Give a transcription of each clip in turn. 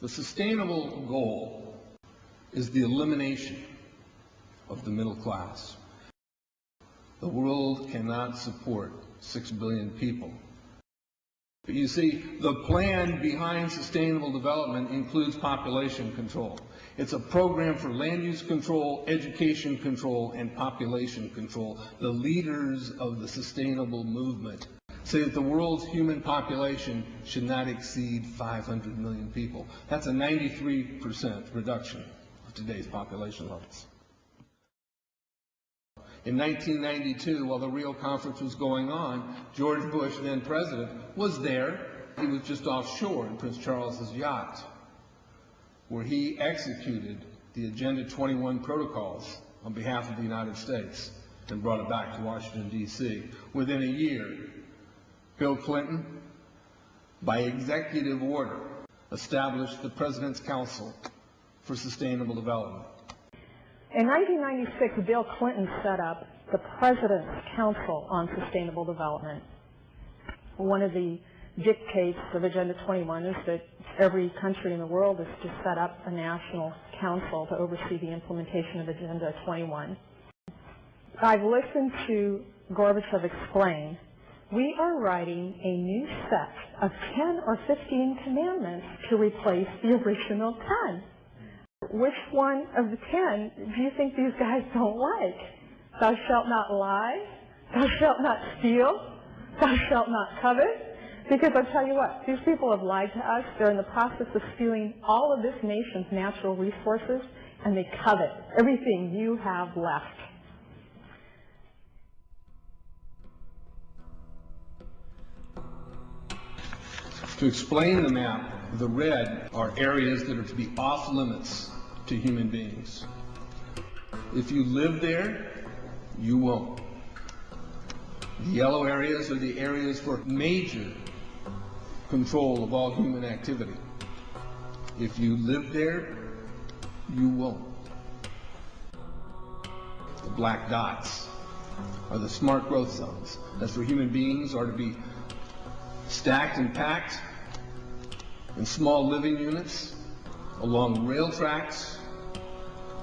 The sustainable goal is the elimination of the middle class. The world cannot support 6 billion people. But you see, the plan behind sustainable development includes population control. It's a program for land use control, education control, and population control. The leaders of the sustainable movement say that the world's human population should not exceed 500 million people. That's a 93% reduction of today's population levels. In 1992, while the Rio Conference was going on, George Bush, then president, was there. He was just offshore in Prince Charles's yacht, where he executed the Agenda 21 protocols on behalf of the United States and brought it back to Washington, D.C. Within a year, Bill Clinton, by executive order, established the President's Council for Sustainable Development. In 1996, Bill Clinton set up the President's Council on Sustainable Development. One of the dictates of Agenda 21 is that every country in the world is to set up a national council to oversee the implementation of Agenda 21. I've listened to Gorbachev explain, we are writing a new set of 10 or 15 commandments to replace the original 10. Which one of the 10 do you think these guys don't like? Thou shalt not lie, thou shalt not steal, thou shalt not covet. Because I'll tell you what, these people have lied to us. They're in the process of stealing all of this nation's natural resources, and they covet everything you have left. To explain the map, the red are areas that are to be off limits to human beings. If you live there, you won't. The yellow areas are the areas for major control of all human activity. If you live there, you won't. The black dots are the smart growth zones. That's where human beings are to be stacked and packed in small living units along rail tracks.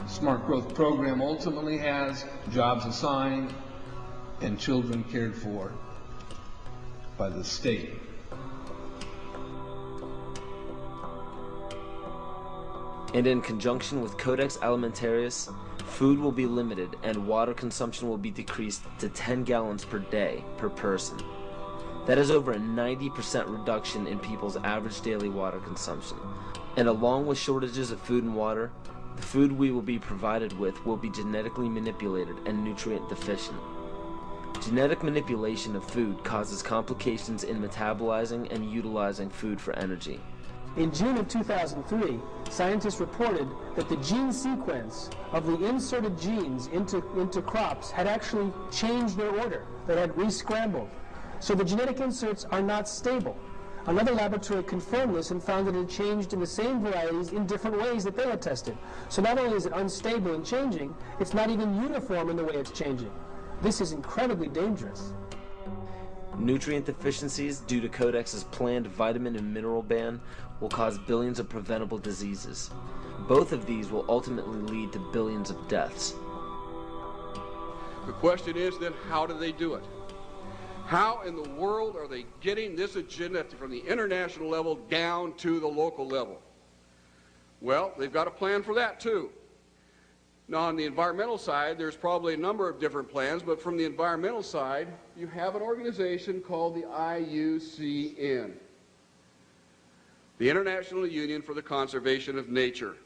The smart growth program ultimately has jobs assigned and children cared for by the state. And in conjunction with Codex Alimentarius, food will be limited and water consumption will be decreased to 10 gallons per day per person. That is over a 90% reduction in people's average daily water consumption. And along with shortages of food and water, the food we will be provided with will be genetically manipulated and nutrient deficient. Genetic manipulation of food causes complications in metabolizing and utilizing food for energy. In June of 2003, scientists reported that the gene sequence of the inserted genes into crops had actually changed their order. They had re-scrambled. So the genetic inserts are not stable. Another laboratory confirmed this and found that it had changed in the same varieties in different ways that they had tested. So not only is it unstable and changing, it's not even uniform in the way it's changing. This is incredibly dangerous. Nutrient deficiencies due to Codex's planned vitamin and mineral ban will cause billions of preventable diseases. Both of these will ultimately lead to billions of deaths. The question is then, how do they do it? How in the world are they getting this agenda from the international level down to the local level? Well, they've got a plan for that too. Now on the environmental side, there's probably a number of different plans, but from the environmental side, you have an organization called the IUCN, the International Union for the Conservation of Nature.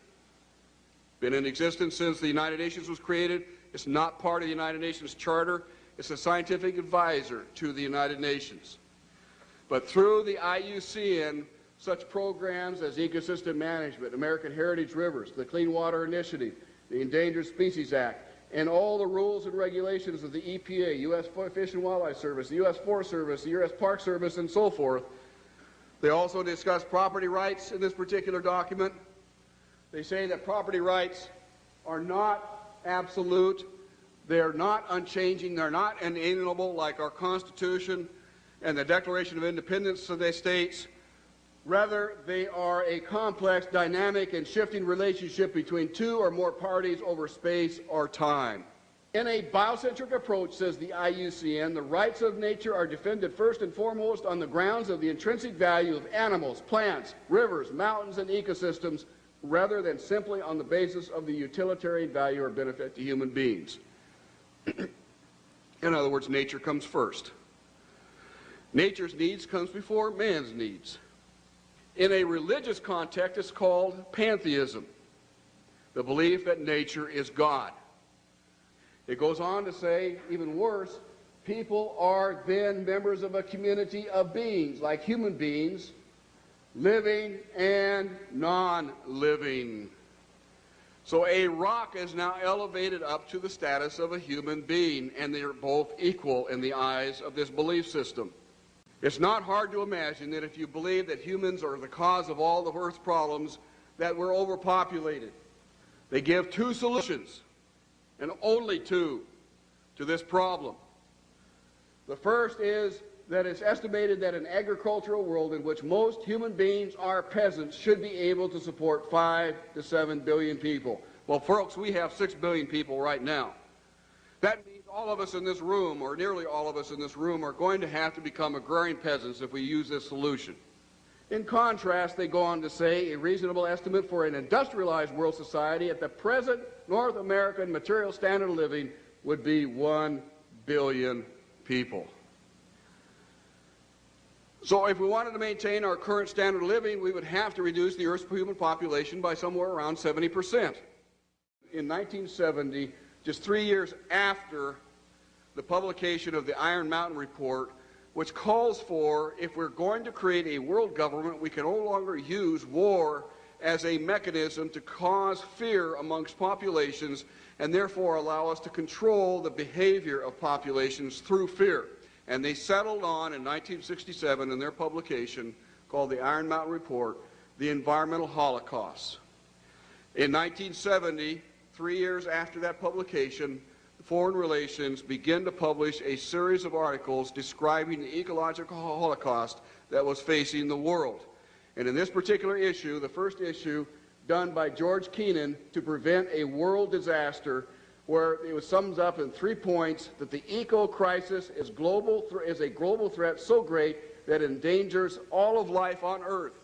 Been in existence since the United Nations was created. It's not part of the United Nations Charter. It's a scientific advisor to the United Nations. But through the IUCN, such programs as ecosystem management, American Heritage Rivers, the Clean Water Initiative, the Endangered Species Act, and all the rules and regulations of the EPA, U.S. Fish and Wildlife Service, the U.S. Forest Service, the U.S. Park Service, and so forth. They also discuss property rights in this particular document. They say that property rights are not absolute. They're not unchanging. They're not inalienable like our Constitution and the Declaration of Independence of the states. Rather, they are a complex, dynamic, and shifting relationship between two or more parties over space or time. In a biocentric approach, says the IUCN, the rights of nature are defended first and foremost on the grounds of the intrinsic value of animals, plants, rivers, mountains, and ecosystems, rather than simply on the basis of the utilitarian value or benefit to human beings. In other words, nature comes first. Nature's needs comes before man's needs. In a religious context, it's called pantheism, the belief that nature is God. It goes on to say, even worse, people are then members of a community of beings, like human beings, living and non-living. So a rock is now elevated up to the status of a human being, and they are both equal in the eyes of this belief system. It's not hard to imagine that if you believe that humans are the cause of all the Earth's problems, that we're overpopulated. They give two solutions, and only two, to this problem. The first is that it's estimated that an agricultural world in which most human beings are peasants should be able to support 5 to 7 billion people. Well, folks, we have 6 billion people right now. That means all of us in this room, or nearly all of us in this room, are going to have to become agrarian peasants if we use this solution. In contrast, they go on to say a reasonable estimate for an industrialized world society at the present North American material standard of living would be 1 billion people. So if we wanted to maintain our current standard of living, we would have to reduce the Earth's human population by somewhere around 70%. In 1970, just 3 years after the publication of the Iron Mountain Report, which calls for, if we're going to create a world government, we can no longer use war as a mechanism to cause fear amongst populations and therefore allow us to control the behavior of populations through fear. And they settled on, in 1967, in their publication called the Iron Mountain Report, the environmental holocaust. In 1970, 3 years after that publication, Foreign Relations began to publish a series of articles describing the ecological holocaust that was facing the world. And in this particular issue, the first issue done by George Kennan to prevent a world disaster, where it sums up in 3 points that the eco-crisis is a global threat so great that it endangers all of life on Earth.